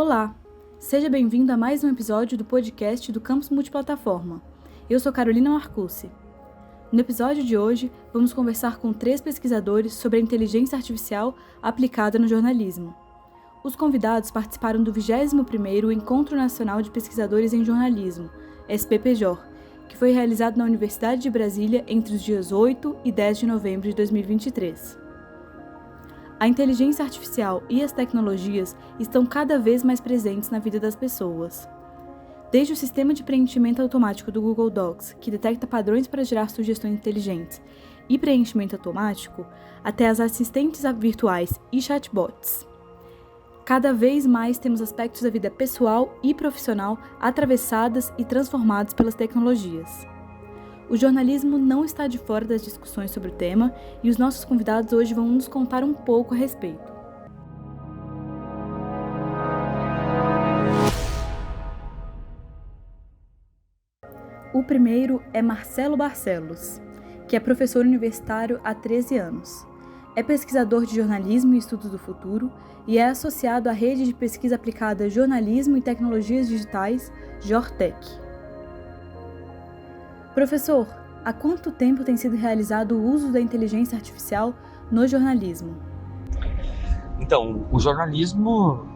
Olá, seja bem-vindo a mais um episódio do podcast do Campus Multiplataforma. Eu sou Carolina Marcucci. No episódio de hoje, vamos conversar com 3 pesquisadores sobre a inteligência artificial aplicada no jornalismo. Os convidados participaram do 21º Encontro Nacional de Pesquisadores em Jornalismo, SPPJOR, que foi realizado na Universidade de Brasília entre os dias 8 e 10 de novembro de 2023. A inteligência artificial e as tecnologias estão cada vez mais presentes na vida das pessoas. Desde o sistema de preenchimento automático do Google Docs, que detecta padrões para gerar sugestões inteligentes e preenchimento automático, até as assistentes virtuais e chatbots. Cada vez mais temos aspectos da vida pessoal e profissional atravessadas e transformados pelas tecnologias. O jornalismo não está de fora das discussões sobre o tema e os nossos convidados hoje vão nos contar um pouco a respeito. O primeiro é Marcelo Barcelos, que é professor universitário há 13 anos. É pesquisador de jornalismo e estudos do futuro e é associado à rede de pesquisa aplicada Jornalismo e Tecnologias Digitais, JORTEC. Professor, há quanto tempo tem sido realizado o uso da inteligência artificial no jornalismo? Então, o jornalismo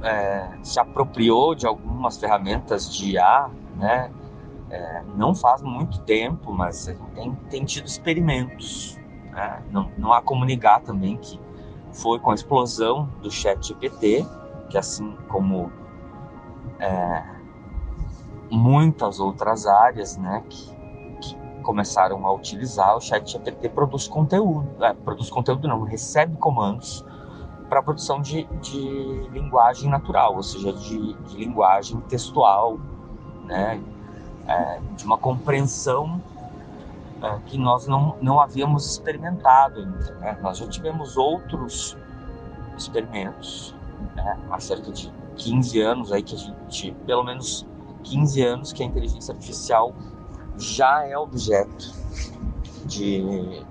se apropriou de algumas ferramentas de IA, né? Não faz muito tempo, mas tem tido experimentos. Né? Não há como negar também que foi com a explosão do ChatGPT, que assim como muitas outras áreas, né, que começaram a utilizar o ChatGPT, recebe comandos para a produção de linguagem natural, ou seja, de linguagem textual, né, de uma compreensão que nós não havíamos experimentado ainda, né? Nós já tivemos outros experimentos, né, há cerca de 15 anos, aí pelo menos 15 anos que a inteligência artificial já é objeto de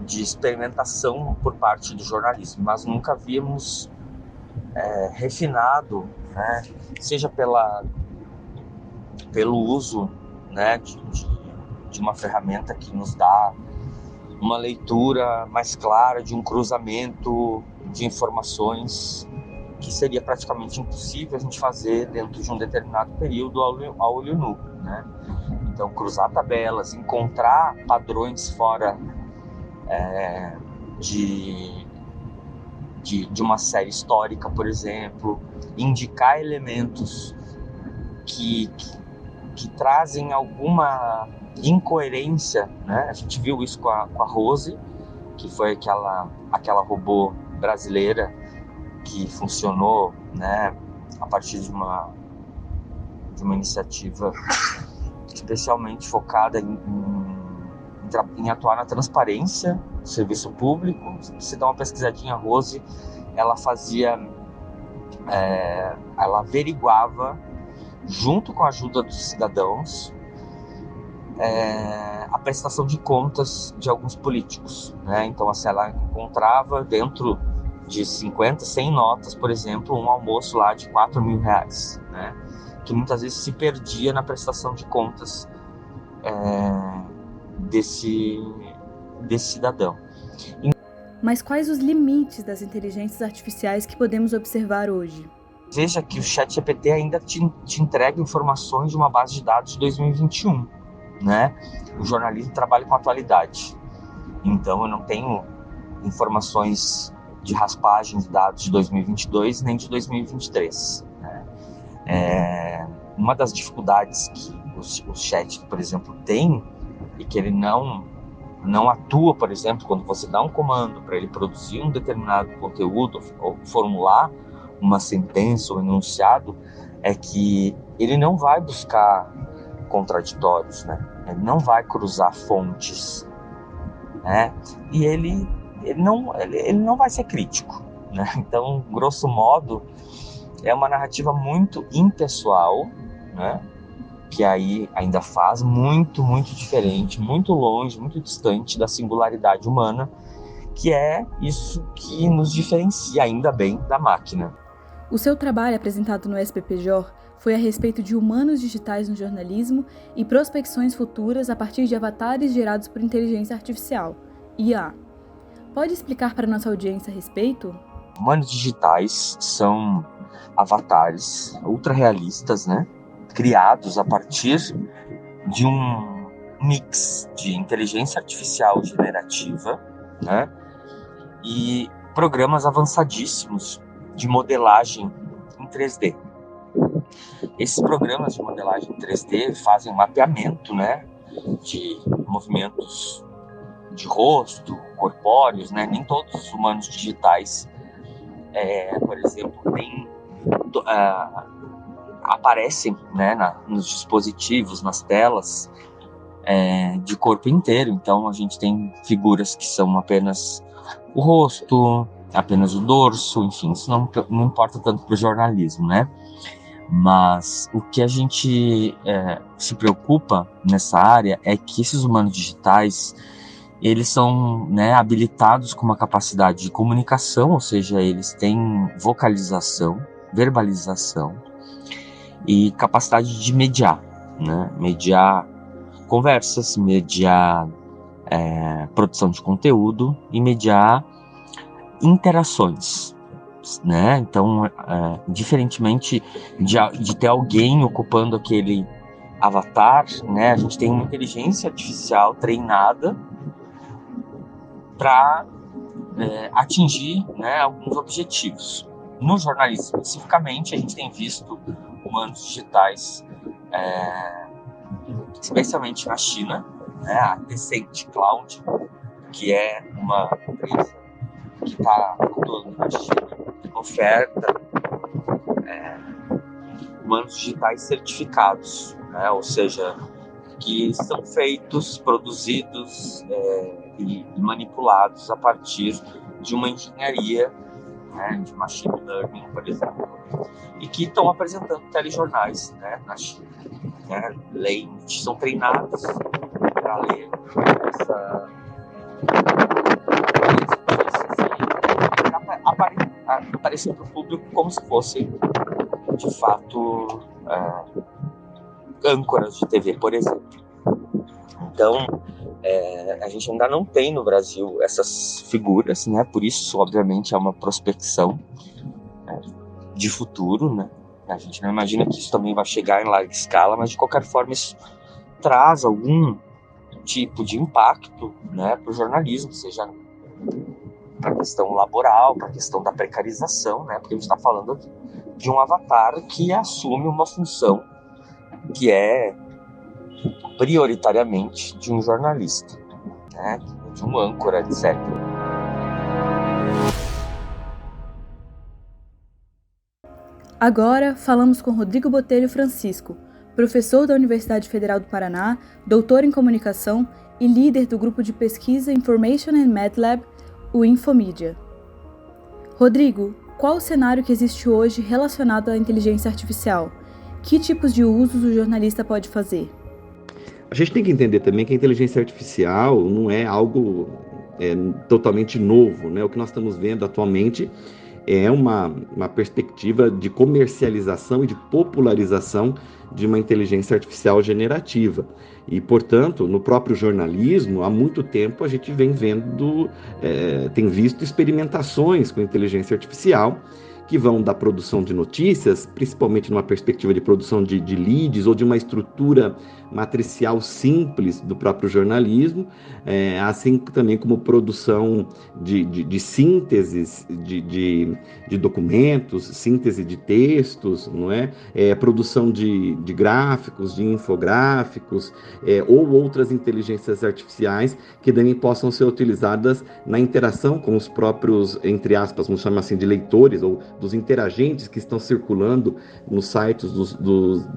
experimentação por parte do jornalismo, mas nunca havíamos refinado, né, seja pelo uso, né, de uma ferramenta que nos dá uma leitura mais clara de um cruzamento de informações que seria praticamente impossível a gente fazer dentro de um determinado período a olho nu, né? Então, cruzar tabelas, encontrar padrões fora de uma série histórica, por exemplo, indicar elementos que trazem alguma incoerência, né? A gente viu isso com a Rose, que foi aquela robô brasileira que funcionou, né, a partir de uma iniciativa especialmente focada em atuar na transparência do serviço público. Se você dá uma pesquisadinha, a Rose, ela averiguava, junto com a ajuda dos cidadãos, a prestação de contas de alguns políticos, né? Então, assim, ela encontrava dentro de 50, 100 notas, por exemplo, um almoço lá de R$4.000, né? Que muitas vezes se perdia na prestação de contas desse cidadão. Mas quais os limites das inteligências artificiais que podemos observar hoje? Veja que o ChatGPT ainda te entrega informações de uma base de dados de 2021, né? O jornalismo trabalha com atualidade, então eu não tenho informações de raspagem de dados de 2022 nem de 2023, né? Uma das dificuldades que o chat, por exemplo, tem, e que ele não atua, por exemplo, quando você dá um comando para ele produzir um determinado conteúdo ou formular uma sentença ou enunciado, é que ele não vai buscar contraditórios, né? Ele não vai cruzar fontes, né? E ele não vai ser crítico, né? Então, grosso modo, é uma narrativa muito impessoal, né? Que aí ainda faz muito, muito diferente, muito longe, muito distante da singularidade humana, que é isso que nos diferencia, ainda bem, da máquina. O seu trabalho apresentado no SBPJOR foi a respeito de humanos digitais no jornalismo e prospecções futuras a partir de avatares gerados por inteligência artificial, IA. Pode explicar para nossa audiência a respeito? Humanos digitais são avatares ultra-realistas, né? Criados a partir de um mix de inteligência artificial generativa, né? E programas avançadíssimos de modelagem em 3D. Esses programas de modelagem em 3D fazem um mapeamento, né, de movimentos de rosto, corpóreos, né? Nem todos os humanos digitais, por exemplo, aparecem, né, nos dispositivos, nas telas, de corpo inteiro. Então a gente tem figuras que são apenas o rosto, apenas o dorso, enfim, isso não importa tanto para o jornalismo, né? Mas o que a gente se preocupa nessa área é que esses humanos digitais, eles são, né, habilitados com uma capacidade de comunicação, ou seja, eles têm vocalização, verbalização e capacidade de mediar, né? Mediar conversas, mediar produção de conteúdo e mediar interações, né? Então, diferentemente de ter alguém ocupando aquele avatar, né, a gente tem uma inteligência artificial treinada para atingir, né, alguns objetivos. No jornalismo, especificamente, a gente tem visto humanos digitais, especialmente na China, né, a Tencent Cloud, que é uma empresa que está atuando na China, oferta humanos digitais certificados, né, ou seja, que são feitos, produzidos e manipulados a partir de uma engenharia, né, de machine learning, por exemplo, e que estão apresentando telejornais, né, na China, né, são treinados para ler aparecer para o público como se fossem, de fato, âncoras de TV, por exemplo. Então, a gente ainda não tem no Brasil essas figuras, né? Por isso, obviamente, é uma prospecção de futuro, né? A gente não imagina que isso também vai chegar em larga escala, mas de qualquer forma isso traz algum tipo de impacto, né, para o jornalismo, seja para a questão laboral, para a questão da precarização, né? Porque a gente está falando de um avatar que assume uma função que é prioritariamente de um jornalista, né? De um âncora, etc. Agora falamos com Rodrigo Botelho Francisco, professor da Universidade Federal do Paraná, doutor em comunicação e líder do grupo de pesquisa Information and MedLab, o Infomídia. Rodrigo, qual o cenário que existe hoje relacionado à inteligência artificial? Que tipos de usos o jornalista pode fazer? A gente tem que entender também que a inteligência artificial não é algo totalmente novo, né? O que nós estamos vendo atualmente é uma perspectiva de comercialização e de popularização de uma inteligência artificial generativa. E, portanto, no próprio jornalismo, há muito tempo a gente tem visto experimentações com inteligência artificial que vão da produção de notícias, principalmente numa perspectiva de produção de leads ou de uma estrutura matricial simples do próprio jornalismo, assim também como produção de sínteses de documentos, síntese de textos, não é? Produção de gráficos, de infográficos, ou outras inteligências artificiais que também possam ser utilizadas na interação com os próprios, entre aspas, vamos chamar assim, de leitores ou dos interagentes que estão circulando nos sites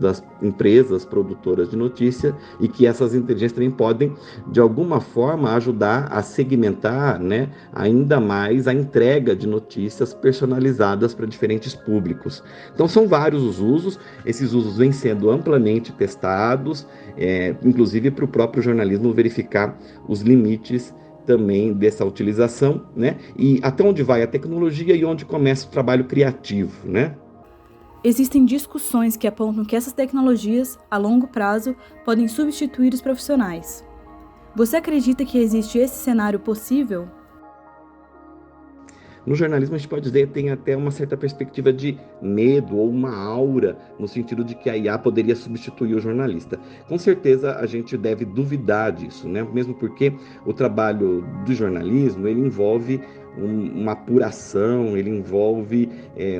das empresas produtoras de notícia, e que essas inteligências também podem, de alguma forma, ajudar a segmentar, né, ainda mais a entrega de notícias personalizadas para diferentes públicos. Então, são vários os usos, esses usos vêm sendo amplamente testados, inclusive para o próprio jornalismo verificar os limites também dessa utilização, né? E até onde vai a tecnologia e onde começa o trabalho criativo, né? existem discussões que apontam que essas tecnologias, a longo prazo, podem substituir os profissionais. Você acredita que existe esse cenário possível? No jornalismo, a gente pode dizer que tem até uma certa perspectiva de medo ou uma aura, no sentido de que a IA poderia substituir o jornalista. Com certeza, a gente deve duvidar disso, né? Mesmo porque o trabalho do jornalismo, ele envolve uma apuração, ele envolve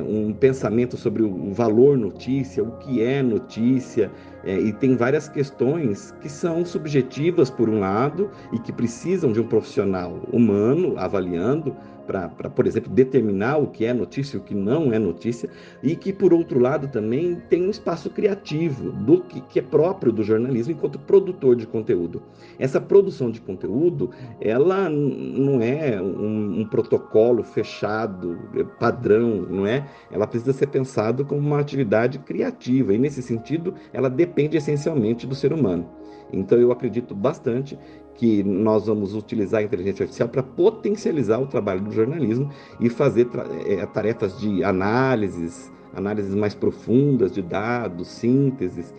um pensamento sobre o valor notícia, o que é notícia, e tem várias questões que são subjetivas, por um lado, e que precisam de um profissional humano avaliando, para, por exemplo, determinar o que é notícia e o que não é notícia, e que, por outro lado, também tem um espaço criativo do que é próprio do jornalismo enquanto produtor de conteúdo. Essa produção de conteúdo, ela não é um protocolo fechado, padrão, não é? Ela precisa ser pensada como uma atividade criativa, e nesse sentido, ela depende essencialmente do ser humano. Então, eu acredito bastante que nós vamos utilizar a inteligência artificial para potencializar o trabalho do jornalismo e fazer tarefas de análises mais profundas de dados, sínteses,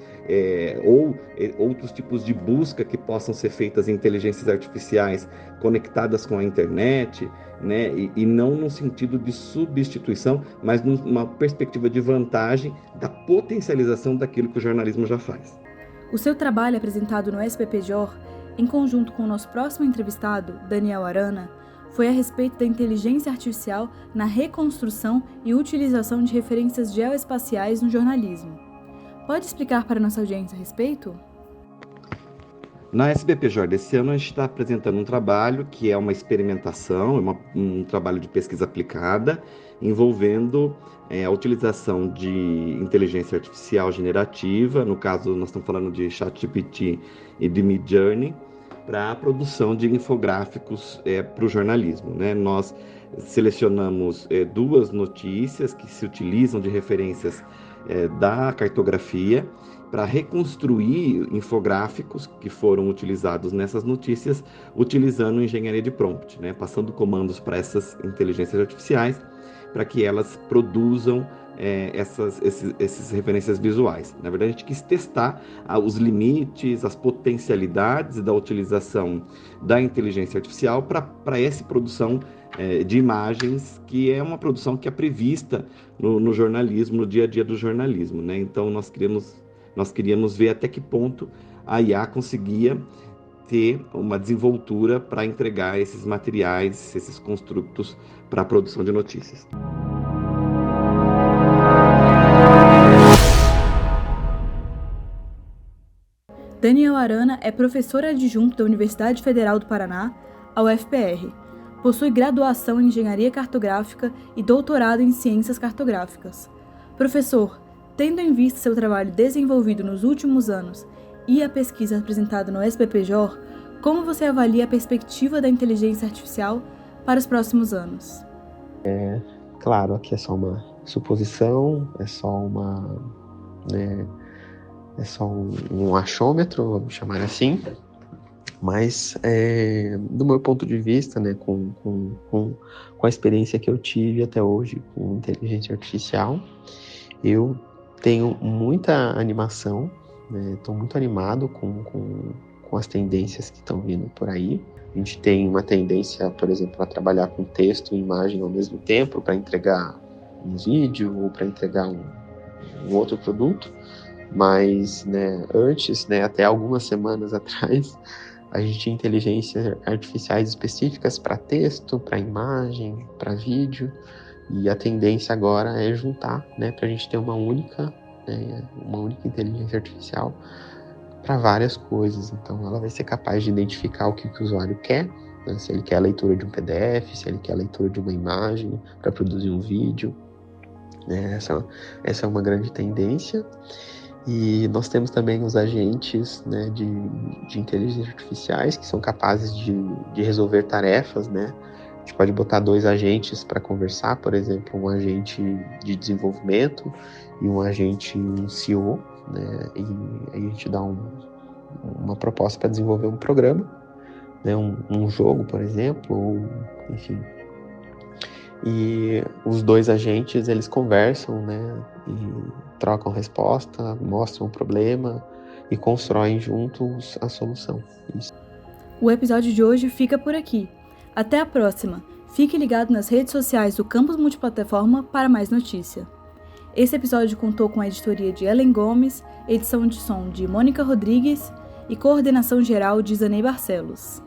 ou outros tipos de busca que possam ser feitas em inteligências artificiais conectadas com a internet, né? E não no sentido de substituição, mas numa perspectiva de vantagem da potencialização daquilo que o jornalismo já faz. O seu trabalho apresentado no SBPjor, em conjunto com o nosso próximo entrevistado, Daniel Arana, foi a respeito da inteligência artificial na reconstrução e utilização de referências geoespaciais no jornalismo. Pode explicar para a nossa audiência a respeito? Na SBPjor desse ano, a gente está apresentando um trabalho que é uma experimentação, um trabalho de pesquisa aplicada, envolvendo a utilização de inteligência artificial generativa, no caso nós estamos falando de ChatGPT e de Midjourney, para a produção de infográficos para o jornalismo, né? Nós selecionamos duas notícias que se utilizam de referências da cartografia para reconstruir infográficos que foram utilizados nessas notícias, utilizando engenharia de prompt, né? Passando comandos para essas inteligências artificiais para que elas produzam essas referências visuais. Na verdade, a gente quis testar os limites, as potencialidades da utilização da inteligência artificial para essa produção de imagens, que é uma produção que é prevista no jornalismo, no dia a dia do jornalismo, né? Então, nós queríamos ver até que ponto a IA conseguia ter uma desenvoltura para entregar esses materiais, esses construtos para a produção de notícias. Daniel Arana é professor adjunto da Universidade Federal do Paraná, a UFPR. Possui graduação em Engenharia Cartográfica e doutorado em Ciências Cartográficas. Professor, tendo em vista seu trabalho desenvolvido nos últimos anos e a pesquisa apresentada no SBPjor, como você avalia a perspectiva da inteligência artificial para os próximos anos? Claro, aqui é só uma suposição, é só um achômetro, vamos chamar assim, mas do meu ponto de vista, né, com a experiência que eu tive até hoje com inteligência artificial, eu tenho muita animação, né, estou muito animado com as tendências que estão vindo por aí. A gente tem uma tendência, por exemplo, a trabalhar com texto e imagem ao mesmo tempo para entregar um vídeo ou para entregar um outro produto, mas, né, antes, né, até algumas semanas atrás, a gente tinha inteligências artificiais específicas para texto, para imagem, para vídeo, e a tendência agora é juntar, né, para a gente ter uma única inteligência artificial para várias coisas. Então ela vai ser capaz de identificar o que o usuário quer, né? Se ele quer a leitura de um PDF, se ele quer a leitura de uma imagem para produzir um vídeo, né? Essa é uma grande tendência. E nós temos também os agentes, né, de inteligência artificiais que são capazes de resolver tarefas, né? A gente pode botar dois agentes para conversar, por exemplo, um agente de desenvolvimento e um agente CEO, né? E aí a gente dá uma proposta para desenvolver um programa, né? Um jogo, por exemplo, ou enfim. E os dois agentes, eles conversam, né, trocam resposta, mostram o problema e constroem juntos a solução. Isso. O episódio de hoje fica por aqui. Até a próxima! Fique ligado nas redes sociais do Campus Multiplataforma para mais notícia. Esse episódio contou com a editoria de Ellen Gomes, edição de som de Mônica Rodrigues e coordenação geral de Zanei Barcelos.